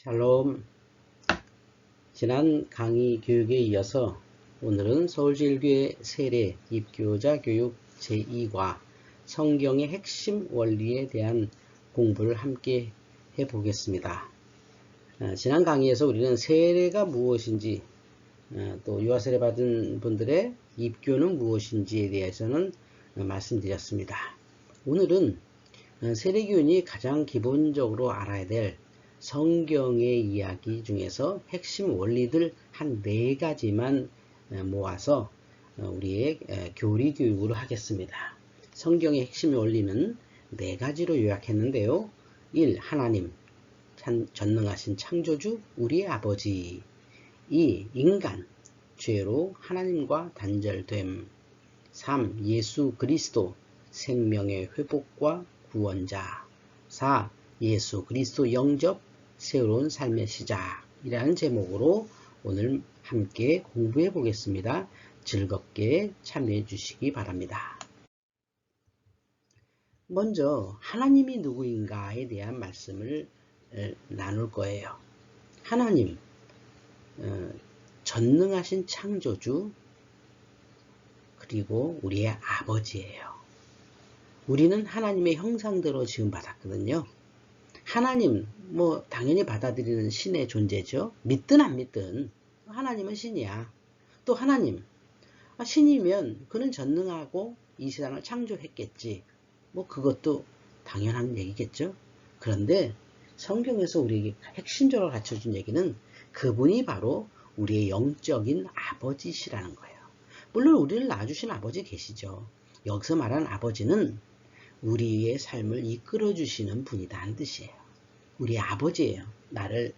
샬롬. 지난 강의 교육에 이어서 오늘은 서울제일교회 세례 입교자 교육 제2과 성경의 핵심 원리에 대한 공부를 함께 해보겠습니다. 지난 강의에서 우리는 세례가 무엇인지, 또 유아세례 받은 분들의 입교는 무엇인지에 대해서는 말씀드렸습니다. 오늘은 세례교인이 가장 기본적으로 알아야 될 성경의 이야기 중에서 핵심 원리들 한 4가지만 모아서 우리의 교리 교육으로 하겠습니다. 성경의 핵심 원리는 4가지로 요약했는데요. 1. 하나님, 전능하신 창조주 우리의 아버지. 2. 인간, 죄로 하나님과 단절됨. 3. 예수 그리스도, 생명의 회복과 구원자. 4. 예수 그리스도 영접, 새로운 삶의 시작이라는 제목으로 오늘 함께 공부해 보겠습니다. 즐겁게 참여해 주시기 바랍니다. 먼저 하나님이 누구인가에 대한 말씀을 나눌 거예요. 하나님, 전능하신 창조주, 그리고 우리의 아버지예요. 우리는 하나님의 형상대로 지음받았거든요. 하나님, 당연히 받아들이는 신의 존재죠. 믿든 안 믿든 하나님은 신이야. 또 하나님, 신이면 그는 전능하고 이 세상을 창조했겠지. 그것도 당연한 얘기겠죠. 그런데 성경에서 우리에게 핵심적으로 가르쳐준 얘기는 그분이 바로 우리의 영적인 아버지시라는 거예요. 물론 우리를 낳아주신 아버지 계시죠. 여기서 말하는 아버지는 우리의 삶을 이끌어주시는 분이다는 뜻이에요. 우리의 아버지예요. 나를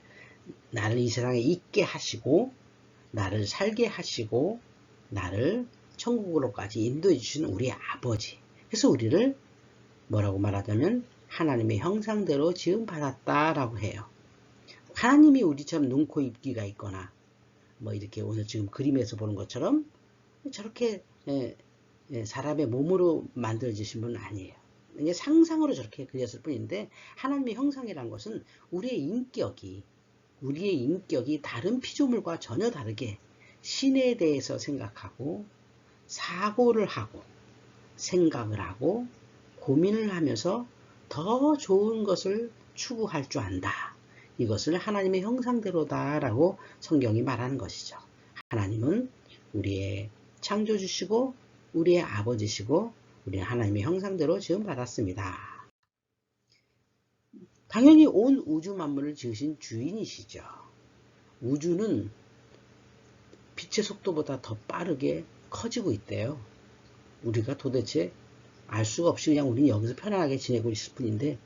이 세상에 있게 하시고, 나를 살게 하시고, 나를 천국으로까지 인도해 주시는 우리의 아버지. 그래서 우리를 뭐라고 말하자면 하나님의 형상대로 지음받았다라고 해요. 하나님이 우리처럼 눈, 코, 입, 귀가 있거나 이렇게 오늘 지금 그림에서 보는 것처럼 저렇게 사람의 몸으로 만들어지신 분은 아니에요. 이게 상상으로 저렇게 그렸을 뿐인데, 하나님의 형상이라는 것은 우리의 인격이 다른 피조물과 전혀 다르게 신에 대해서 생각하고 사고를 하고 생각을 하고 고민을 하면서 더 좋은 것을 추구할 줄 안다. 이것을 하나님의 형상대로다라고 성경이 말하는 것이죠. 하나님은 우리의 창조주시고 우리의 아버지시고 우리는 하나님의 형상대로 지음받았습니다. 당연히 온 우주 만물을 지으신 주인이시죠. 우주는 빛의 속도보다 더 빠르게 커지고 있대요. 우리가 도대체 알 수가 없이 그냥 우리는 여기서 편안하게 지내고 있을 뿐인데,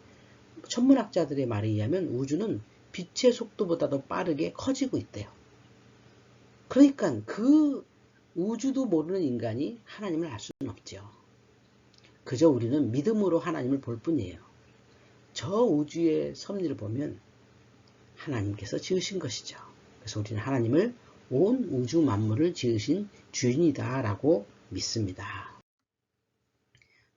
천문학자들의 말에 의하면 우주는 빛의 속도보다 더 빠르게 커지고 있대요. 그러니까 그 우주도 모르는 인간이 하나님을 알 수는 없죠. 그저 우리는 믿음으로 하나님을 볼 뿐이에요. 저 우주의 섭리를 보면 하나님께서 지으신 것이죠. 그래서 우리는 하나님을 온 우주 만물을 지으신 주인이다라고 믿습니다.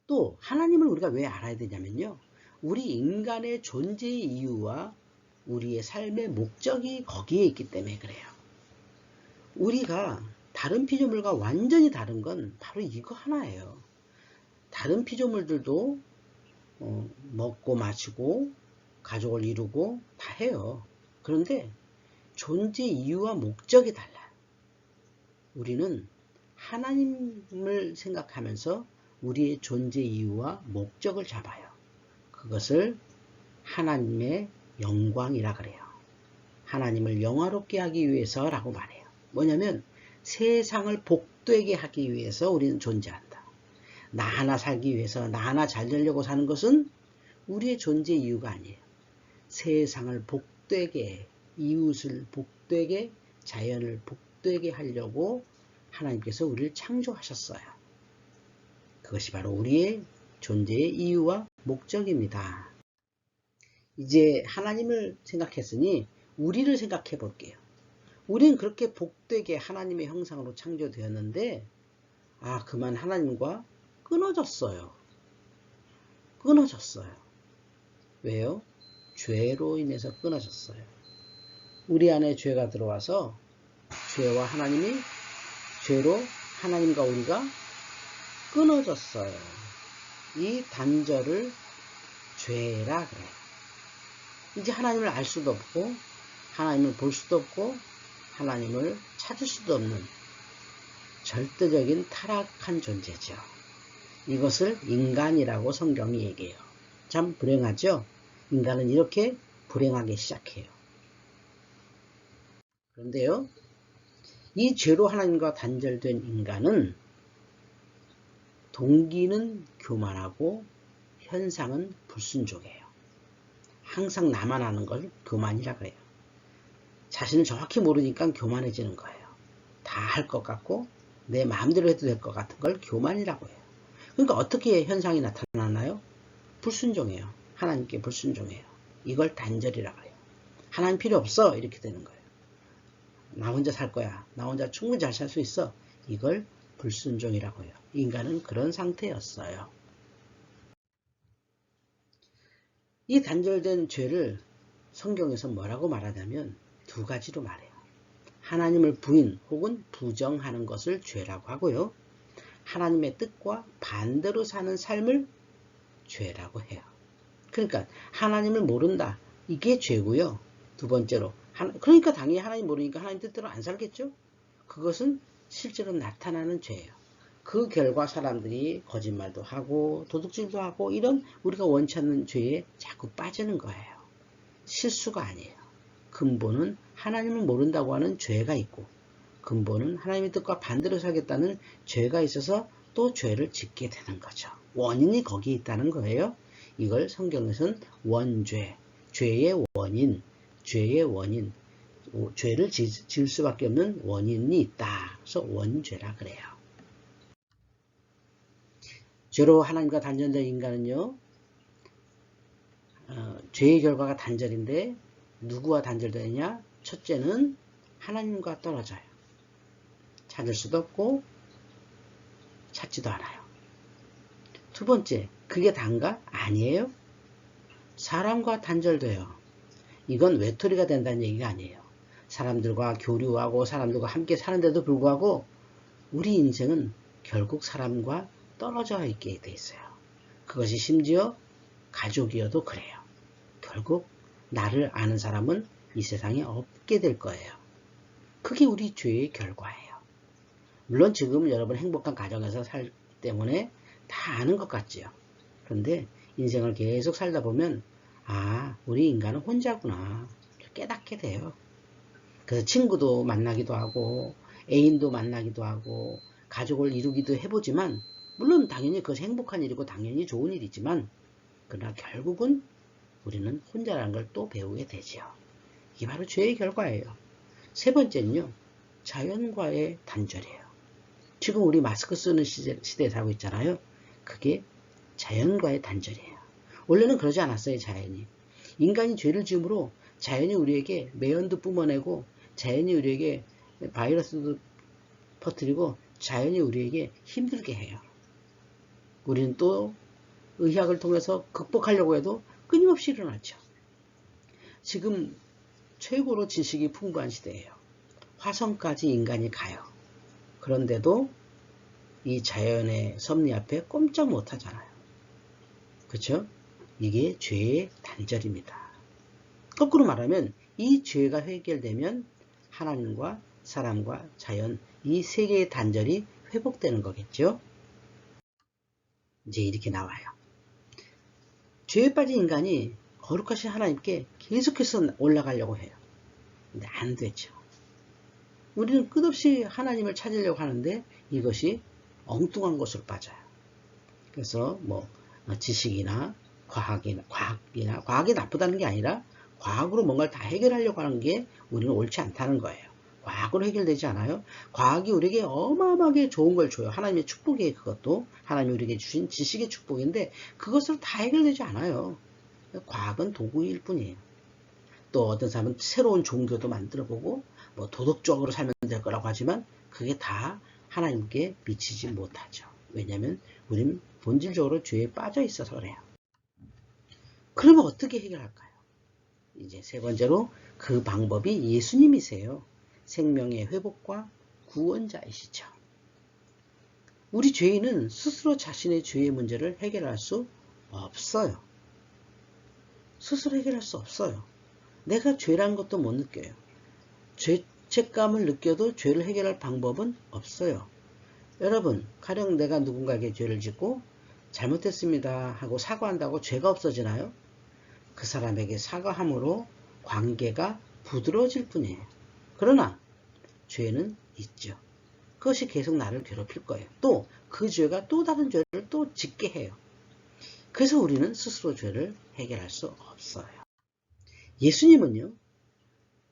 또 하나님을 우리가 왜 알아야 되냐면요. 우리 인간의 존재의 이유와 우리의 삶의 목적이 거기에 있기 때문에 그래요. 우리가 다른 피조물과 완전히 다른 건 바로 이거 하나예요. 다른 피조물들도 먹고 마시고 가족을 이루고 다 해요. 그런데 존재 이유와 목적이 달라요. 우리는 하나님을 생각하면서 우리의 존재 이유와 목적을 잡아요. 그것을 하나님의 영광이라 그래요. 하나님을 영화롭게 하기 위해서라고 말해요. 뭐냐면 세상을 복되게 하기 위해서 우리는 존재한다. 나 하나 살기 위해서 나 하나 잘 되려고 사는 것은 우리의 존재 이유가 아니에요. 세상을 복되게, 이웃을 복되게, 자연을 복되게 하려고 하나님께서 우리를 창조하셨어요. 그것이 바로 우리의 존재의 이유와 목적입니다. 이제 하나님을 생각했으니 우리를 생각해 볼게요. 우리는 그렇게 복되게 하나님의 형상으로 창조되었는데, 그만 하나님과 끊어졌어요. 왜요? 죄로 인해서 끊어졌어요. 우리 안에 죄가 들어와서 죄로 하나님과 우리가 끊어졌어요. 이 단절을 죄라 그래요. 이제 하나님을 알 수도 없고 하나님을 볼 수도 없고 하나님을 찾을 수도 없는 절대적인 타락한 존재죠. 이것을 인간이라고 성경이 얘기해요. 참 불행하죠? 인간은 이렇게 불행하게 시작해요. 그런데요, 이 죄로 하나님과 단절된 인간은 동기는 교만하고 현상은 불순종이에요. 항상 나만 아는 걸 교만이라 그래요. 자신을 정확히 모르니까 교만해지는 거예요. 다 할 것 같고 내 마음대로 해도 될 것 같은 걸 교만이라고 해요. 그러니까 어떻게 현상이 나타나나요? 불순종해요. 하나님께 불순종해요. 이걸 단절이라고 해요. 하나님 필요 없어 이렇게 되는 거예요. 나 혼자 살 거야. 나 혼자 충분히 잘 살 수 있어. 이걸 불순종이라고 해요. 인간은 그런 상태였어요. 이 단절된 죄를 성경에서 뭐라고 말하냐면 두 가지로 말해요. 하나님을 부인 혹은 부정하는 것을 죄라고 하고요. 하나님의 뜻과 반대로 사는 삶을 죄라고 해요. 그러니까 하나님을 모른다. 이게 죄고요. 두 번째로 그러니까 당연히 하나님 모르니까 하나님 뜻대로 안 살겠죠. 그것은 실제로 나타나는 죄예요. 그 결과 사람들이 거짓말도 하고 도둑질도 하고 이런 우리가 원치 않는 죄에 자꾸 빠지는 거예요. 실수가 아니에요. 근본은 하나님을 모른다고 하는 죄가 있고 근본은 하나님의 뜻과 반대로 살겠다는 죄가 있어서 또 죄를 짓게 되는 거죠. 원인이 거기에 있다는 거예요. 이걸 성경에서는 원죄, 죄의 원인, 죄를 지을 수밖에 없는 원인이 있다. 그래서 원죄라 그래요. 죄로 하나님과 단절된 인간은요, 죄의 결과가 단절인데 누구와 단절되느냐? 첫째는 하나님과 떨어져요. 찾을 수도 없고 찾지도 않아요. 두 번째, 그게 단가? 아니에요. 사람과 단절돼요. 이건 외톨이가 된다는 얘기가 아니에요. 사람들과 교류하고 사람들과 함께 사는데도 불구하고 우리 인생은 결국 사람과 떨어져 있게 돼 있어요. 그것이 심지어 가족이어도 그래요. 결국 나를 아는 사람은 이 세상에 없게 될 거예요. 그게 우리 죄의 결과예요. 물론 지금 여러분 행복한 가정에서 살기 때문에 다 아는 것 같지요. 그런데 인생을 계속 살다 보면 우리 인간은 혼자구나 깨닫게 돼요. 그래서 친구도 만나기도 하고 애인도 만나기도 하고 가족을 이루기도 해보지만 물론 당연히 그것이 행복한 일이고 당연히 좋은 일이지만 그러나 결국은 우리는 혼자라는 걸 또 배우게 되죠. 이게 바로 죄의 결과예요. 세 번째는요. 자연과의 단절이에요. 지금 우리 마스크 쓰는 시대에 살고 있잖아요. 그게 자연과의 단절이에요. 원래는 그러지 않았어요. 자연이. 인간이 죄를 지음으로 자연이 우리에게 매연도 뿜어내고 자연이 우리에게 바이러스도 퍼뜨리고 자연이 우리에게 힘들게 해요. 우리는 또 의학을 통해서 극복하려고 해도 끊임없이 일어나죠. 지금 최고로 지식이 풍부한 시대예요. 화성까지 인간이 가요. 그런데도 이 자연의 섭리 앞에 꼼짝 못하잖아요. 그렇죠? 이게 죄의 단절입니다. 거꾸로 말하면 이 죄가 해결되면 하나님과 사람과 자연 이 세 개의 단절이 회복되는 거겠죠. 이제 이렇게 나와요. 죄에 빠진 인간이 거룩하신 하나님께 계속해서 올라가려고 해요. 근데 안 되죠. 우리는 끝없이 하나님을 찾으려고 하는데 이것이 엉뚱한 것으로 빠져요. 그래서 지식이나 과학이 나쁘다는 게 아니라 과학으로 뭔가를 다 해결하려고 하는 게 우리는 옳지 않다는 거예요. 과학으로 해결되지 않아요. 과학이 우리에게 어마어마하게 좋은 걸 줘요. 하나님의 축복이에요. 그것도 하나님이 우리에게 주신 지식의 축복인데 그것으로 다 해결되지 않아요. 과학은 도구일 뿐이에요. 또 어떤 사람은 새로운 종교도 만들어보고 도덕적으로 살면 될 거라고 하지만 그게 다 하나님께 미치지 못하죠. 왜냐하면 우리는 본질적으로 죄에 빠져 있어서 그래요. 그러면 어떻게 해결할까요? 이제 세 번째로 그 방법이 예수님이세요. 생명의 회복과 구원자이시죠. 우리 죄인은 스스로 자신의 죄의 문제를 해결할 수 없어요. 스스로 해결할 수 없어요. 내가 죄라는 것도 못 느껴요. 죄책감을 느껴도 죄를 해결할 방법은 없어요. 여러분, 가령 내가 누군가에게 죄를 짓고 잘못했습니다 하고 사과한다고 죄가 없어지나요? 그 사람에게 사과함으로 관계가 부드러워질 뿐이에요. 그러나 죄는 있죠. 그것이 계속 나를 괴롭힐 거예요. 또 그 죄가 또 다른 죄를 또 짓게 해요. 그래서 우리는 스스로 죄를 해결할 수 없어요. 예수님은요,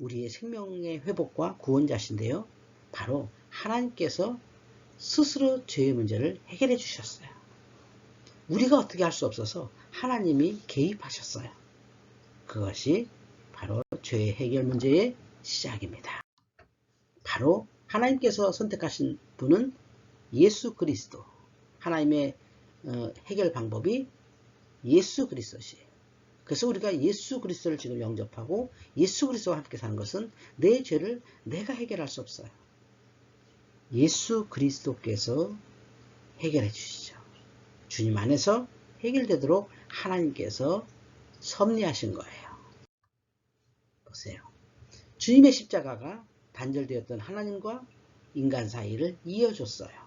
우리의 생명의 회복과 구원자신데요, 바로 하나님께서 스스로 죄의 문제를 해결해 주셨어요. 우리가 어떻게 할 수 없어서 하나님이 개입하셨어요. 그것이 바로 죄의 해결 문제의 시작입니다. 바로 하나님께서 선택하신 분은 예수 그리스도. 하나님의 해결 방법이 예수 그리스도시에요. 그래서 우리가 예수 그리스도를 지금 영접하고 예수 그리스도와 함께 사는 것은 내 죄를 내가 해결할 수 없어요. 예수 그리스도께서 해결해 주시죠. 주님 안에서 해결되도록 하나님께서 섭리하신 거예요. 보세요. 주님의 십자가가 단절되었던 하나님과 인간 사이를 이어줬어요.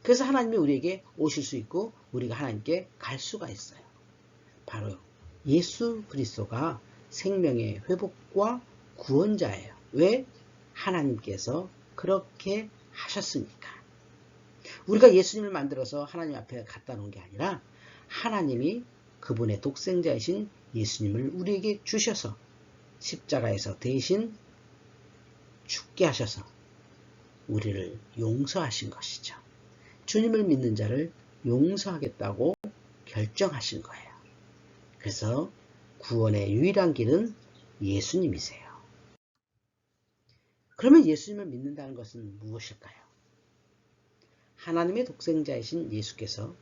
그래서 하나님이 우리에게 오실 수 있고 우리가 하나님께 갈 수가 있어요. 바로 예수 그리스도가 생명의 회복과 구원자예요. 왜? 하나님께서 그렇게 하셨으니까. 우리가 예수님을 만들어서 하나님 앞에 갖다 놓은 게 아니라 하나님이 그분의 독생자이신 예수님을 우리에게 주셔서 십자가에서 대신 죽게 하셔서 우리를 용서하신 것이죠. 주님을 믿는 자를 용서하겠다고 결정하신 거예요. 그래서 구원의 유일한 길은 예수님이세요. 그러면 예수님을 믿는다는 것은 무엇일까요? 하나님의 독생자이신 예수께서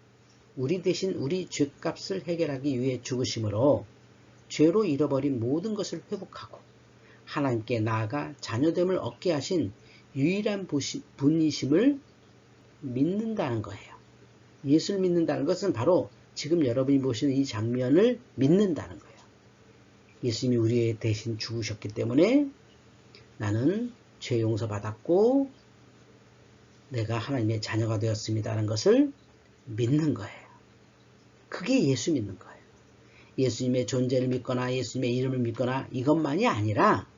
우리 대신 우리 죄값을 해결하기 위해 죽으심으로 죄로 잃어버린 모든 것을 회복하고 하나님께 나아가 자녀됨을 얻게 하신 유일한 분이심을 믿는다는 거예요. 예수를 믿는다는 것은 바로 지금 여러분이 보시는 이 장면을 믿는다는 거예요. 예수님이 우리의 대신 죽으셨기 때문에 나는 죄 용서받았고 내가 하나님의 자녀가 되었습니다라는 것을 믿는 거예요. 그게 예수 믿는 거예요. 예수님의 존재를 믿거나 예수님의 이름을 믿거나 이것만이 아니라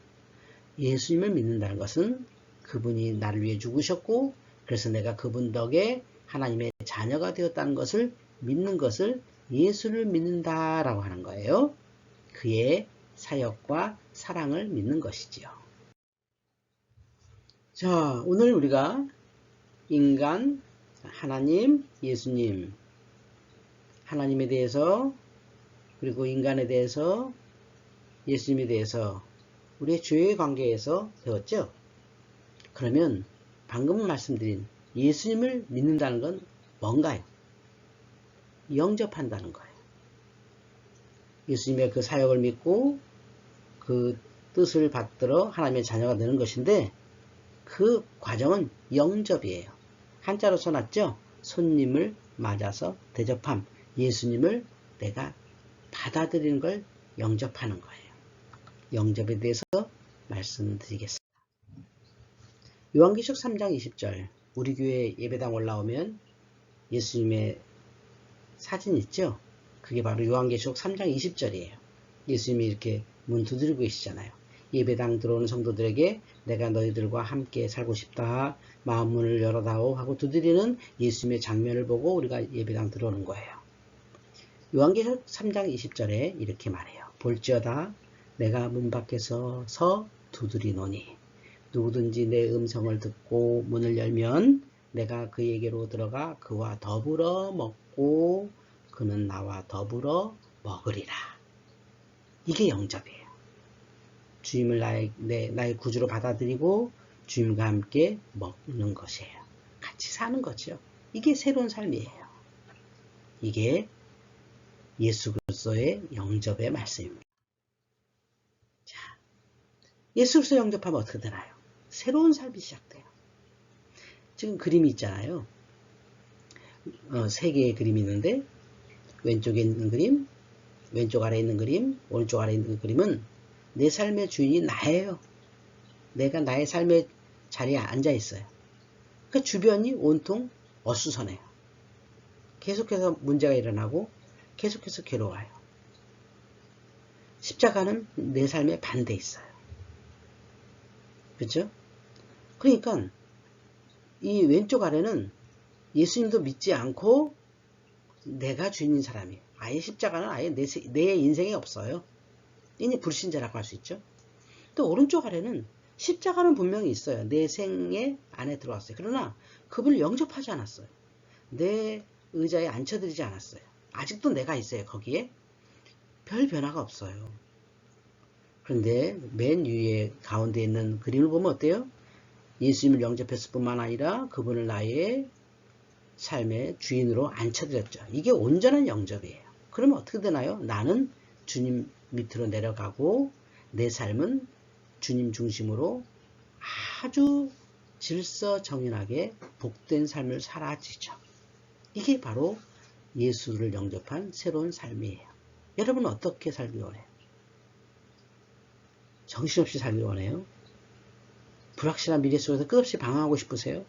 예수님을 믿는다는 것은 그분이 나를 위해 죽으셨고 그래서 내가 그분 덕에 하나님의 자녀가 되었다는 것을 믿는 것을 예수를 믿는다라고 하는 거예요. 그의 사역과 사랑을 믿는 것이지요. 자, 오늘 우리가 인간, 하나님, 예수님, 하나님에 대해서 그리고 인간에 대해서 예수님에 대해서 우리의 죄의 관계에서 배웠죠. 그러면 방금 말씀드린 예수님을 믿는다는 건 뭔가요? 영접한다는 거예요. 예수님의 그 사역을 믿고 그 뜻을 받들어 하나님의 자녀가 되는 것인데 그 과정은 영접이에요. 한자로 써놨죠? 손님을 맞아서 대접함. 예수님을 내가 받아들이는 걸 영접하는 거예요. 영접에 대해서 말씀드리겠습니다. 요한계시록 3장 20절 우리 교회 예배당 올라오면 예수님의 사진 있죠? 그게 바로 요한계시록 3장 20절이에요. 예수님이 이렇게 문 두드리고 계시잖아요. 예배당 들어오는 성도들에게 내가 너희들과 함께 살고 싶다. 마음 문을 열어다오 하고 두드리는 예수님의 장면을 보고 우리가 예배당 들어오는 거예요. 요한계시록 3장 20절에 이렇게 말해요. 볼지어다 내가 문 밖에서 서 두드리노니 누구든지 내 음성을 듣고 문을 열면 내가 그에게로 들어가 그와 더불어 먹고 그는 나와 더불어 먹으리라. 이게 영접이에요. 주님을 나의 구주로 받아들이고 주님과 함께 먹는 것이에요. 같이 사는 거죠. 이게 새로운 삶이에요. 이게 예수 그리스도의 영접의 말씀입니다. 예수로서 영접하면 어떻게 되나요? 새로운 삶이 시작돼요. 지금 그림이 있잖아요. 세 개의 그림이 있는데 왼쪽에 있는 그림, 왼쪽 아래에 있는 그림, 오른쪽 아래에 있는 그림은 내 삶의 주인이 나예요. 내가 나의 삶의 자리에 앉아 있어요. 그 주변이 온통 어수선해요. 계속해서 문제가 일어나고 계속해서 괴로워요. 십자가는 내 삶의 반대에 있어요. 그렇죠? 그러니까 이 왼쪽 아래는 예수님도 믿지 않고 내가 주인인 사람이에요. 아예 십자가는 아예 내 인생에 없어요. 이게 불신자라고 할 수 있죠. 또 오른쪽 아래는 십자가는 분명히 있어요. 내 생애 안에 들어왔어요. 그러나 그분을 영접하지 않았어요. 내 의자에 앉혀드리지 않았어요. 아직도 내가 있어요. 거기에 별 변화가 없어요. 그런데 맨 위에 가운데 있는 그림을 보면 어때요? 예수님을 영접했을 뿐만 아니라 그분을 나의 삶의 주인으로 앉혀드렸죠. 이게 온전한 영접이에요. 그러면 어떻게 되나요? 나는 주님 밑으로 내려가고 내 삶은 주님 중심으로 아주 질서정연하게 복된 삶을 살아지죠. 이게 바로 예수를 영접한 새로운 삶이에요. 여러분은 어떻게 살기 원해요? 정신없이 살기 원해요? 불확실한 미래 속에서 끝없이 방황하고 싶으세요?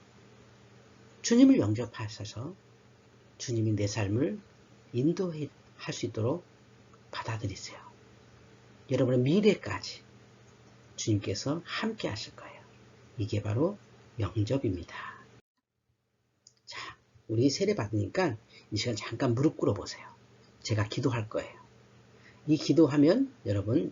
주님을 영접하셔서 주님이 내 삶을 인도할 수 있도록 받아들이세요. 여러분의 미래까지 주님께서 함께 하실 거예요. 이게 바로 영접입니다. 자, 우리 세례 받으니까 이 시간 잠깐 무릎 꿇어 보세요. 제가 기도할 거예요. 이 기도하면 여러분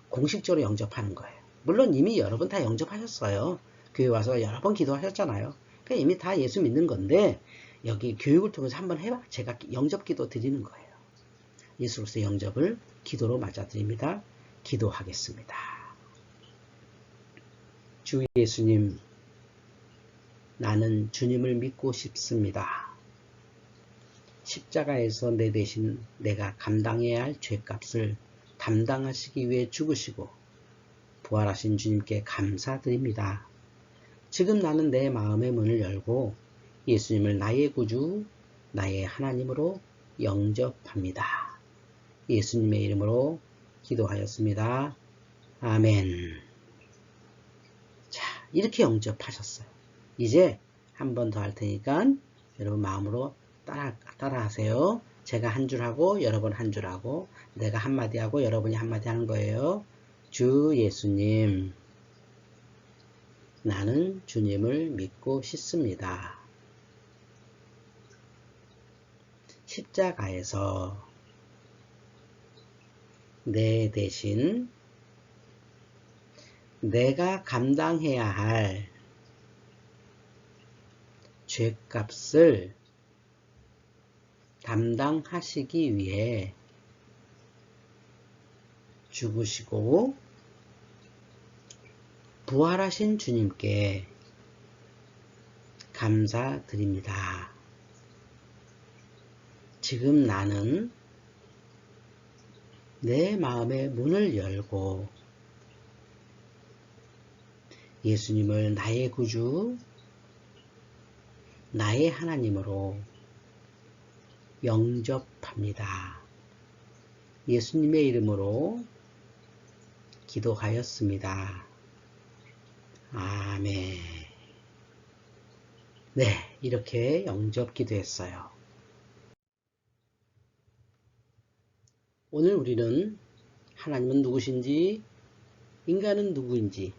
공식적으로 영접하는 거예요. 물론 이미 여러분 다 영접하셨어요. 교회 와서 여러 번 기도하셨잖아요. 그러니까 이미 다 예수 믿는 건데 여기 교육을 통해서 한번 해봐. 제가 영접 기도 드리는 거예요. 예수로서 영접을 기도로 맞아드립니다. 기도하겠습니다. 주 예수님, 나는 주님을 믿고 싶습니다. 십자가에서 내 대신 내가 감당해야 할 죄값을 담당하시기 위해 죽으시고 부활하신 주님께 감사드립니다. 지금 나는 내 마음의 문을 열고 예수님을 나의 구주, 나의 하나님으로 영접합니다. 예수님의 이름으로 기도하였습니다. 아멘. 자, 이렇게 영접하셨어요. 이제 한 번 더 할 테니까 여러분 마음으로 따라하세요. 제가 한 줄 하고 여러분 한 줄 하고 내가 한마디 하고 여러분이 한마디 하는 거예요. 주 예수님, 나는 주님을 믿고 싶습니다. 십자가에서 내 대신 내가 감당해야 할 죄값을 담당하시기 위해 죽으시고 부활하신 주님께 감사드립니다. 지금 나는 내 마음의 문을 열고 예수님을 나의 구주, 나의 하나님으로 영접합니다. 예수님의 이름으로 기도하였습니다. 아멘. 네, 이렇게 영접 기도했어요. 오늘 우리는 하나님은 누구신지, 인간은 누구인지,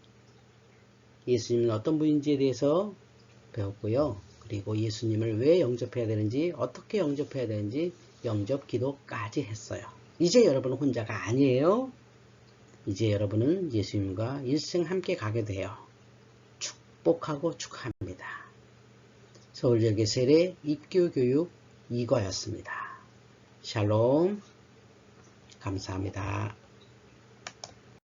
예수님은 어떤 분인지에 대해서 배웠고요. 그리고 예수님을 왜 영접해야 되는지, 어떻게 영접해야 되는지 영접 기도까지 했어요. 이제 여러분은 혼자가 아니에요. 이제 여러분은 예수님과 일생 함께 가게 돼요. 축복하고 축하합니다. 서울역의 세례 입교교육 2과였습니다. 샬롬. 감사합니다.